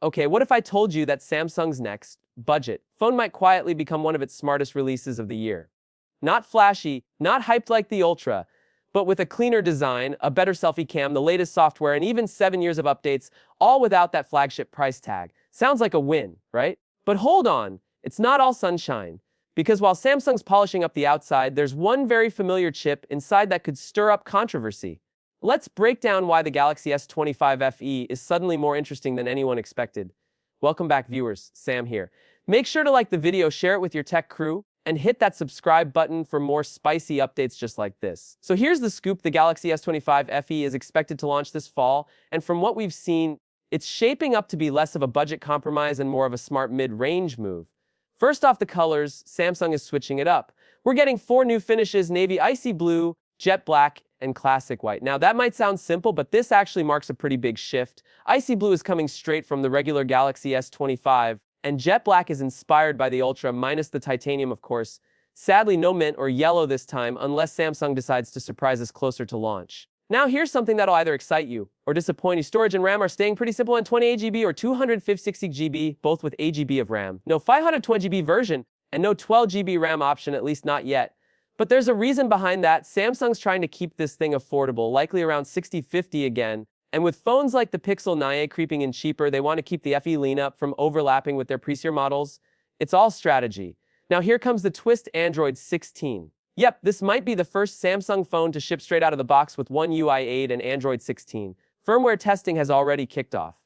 Okay, what if I told you that Samsung's next budget phone might quietly become one of its smartest releases of the year? Not flashy, not hyped like the Ultra, but with a cleaner design, a better selfie cam, the latest software, and even 7 years of updates, all without that flagship price tag. Sounds like a win, right? But hold on, it's not all sunshine. Because while Samsung's polishing up the outside, there's one very familiar chip inside that could stir up controversy. Let's break down why the Galaxy S25 FE is suddenly more interesting than anyone expected. Welcome back, viewers. Sam here. Make sure to like the video, share it with your tech crew, and hit that subscribe button for more spicy updates just like this. So here's the scoop. The Galaxy S25 FE is expected to launch this fall, and from what we've seen, it's shaping up to be less of a budget compromise and more of a smart mid-range move. First off, the colors, Samsung is switching it up. We're getting 4 new finishes: navy, icy blue, jet black, and classic white. Now that might sound simple, but this actually marks a pretty big shift. Icy blue is coming straight from the regular Galaxy S25, and jet black is inspired by the Ultra, minus the titanium, of course. Sadly, no mint or yellow this time, unless Samsung decides to surprise us closer to launch. Now here's something that'll either excite you or disappoint you. Storage and RAM are staying pretty simple in 28GB or 256GB, both with 8GB of RAM. No 512GB version, and no 12GB RAM option, at least not yet. But there's a reason behind that. Samsung's trying to keep this thing affordable, likely around 60-50 again. And with phones like the Pixel 9a creeping in cheaper, they want to keep the FE lean-up from overlapping with their pre-tier models. It's all strategy. Now here comes the twist: Android 16. Yep, this might be the first Samsung phone to ship straight out of the box with One UI 8 and Android 16. Firmware testing has already kicked off.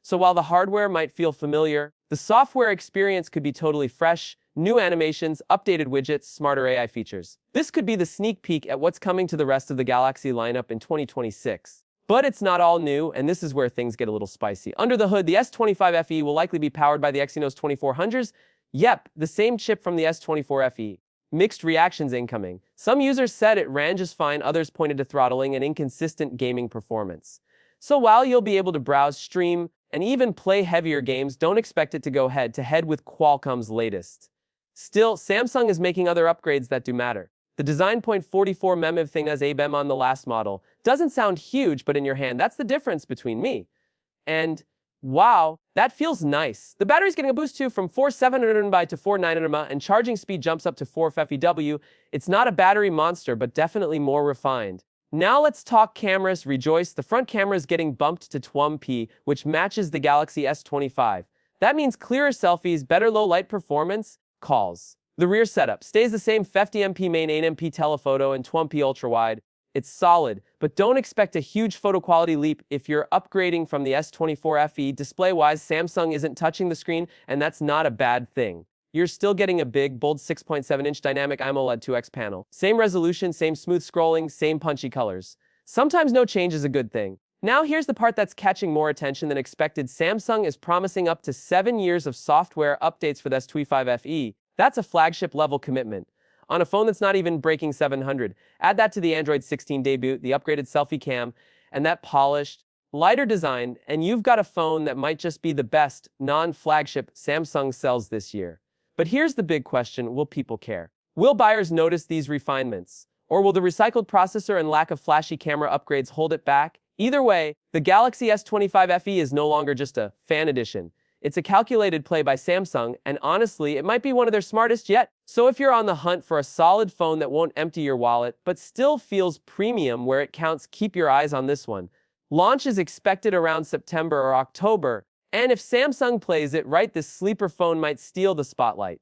So while the hardware might feel familiar, the software experience could be totally fresh. New animations, updated widgets, smarter AI features. This could be the sneak peek at what's coming to the rest of the Galaxy lineup in 2026. But it's not all new, and this is where things get a little spicy. Under the hood, the S25 FE will likely be powered by the Exynos 2400s. Yep, the same chip from the S24 FE. Mixed reactions incoming. Some users said it ran just fine, others pointed to throttling and inconsistent gaming performance. So while you'll be able to browse, stream, and even play heavier games, don't expect it to go head-to-head with Qualcomm's latest. Still, Samsung is making other upgrades that do matter. The Design Point 44 mm thing as ABEM on the last model doesn't sound huge, but in your hand, that's the difference between me. And wow, that feels nice. The battery's getting a boost too, from 4700 mAh to 4900 mAh, and charging speed jumps up to 4 FEW. It's not a battery monster, but definitely more refined. Now let's talk cameras. Rejoice, the front camera is getting bumped to 12MP, which matches the Galaxy S25. That means clearer selfies, better low light performance, calls. The rear setup stays the same: 50MP main, 8MP telephoto, and 12MP ultra-wide. It's solid, but don't expect a huge photo quality leap if you're upgrading from the S24 FE. Display-wise, Samsung isn't touching the screen, and that's not a bad thing. You're still getting a big, bold 6.7-inch dynamic AMOLED 2X panel. Same resolution, same smooth scrolling, same punchy colors. Sometimes no change is a good thing. Now here's the part that's catching more attention than expected. Samsung is promising up to 7 years of software updates for the S25 FE. That's a flagship level commitment. On a phone that's not even breaking 700. Add that to the Android 16 debut, the upgraded selfie cam, and that polished, lighter design, and you've got a phone that might just be the best non-flagship Samsung sells this year. But here's the big question: will people care? Will buyers notice these refinements? Or will the recycled processor and lack of flashy camera upgrades hold it back? Either way, the Galaxy S25 FE is no longer just a fan edition. It's a calculated play by Samsung, and honestly, it might be one of their smartest yet. So if you're on the hunt for a solid phone that won't empty your wallet, but still feels premium where it counts, keep your eyes on this one. Launch is expected around September or October, and if Samsung plays it right, this sleeper phone might steal the spotlight.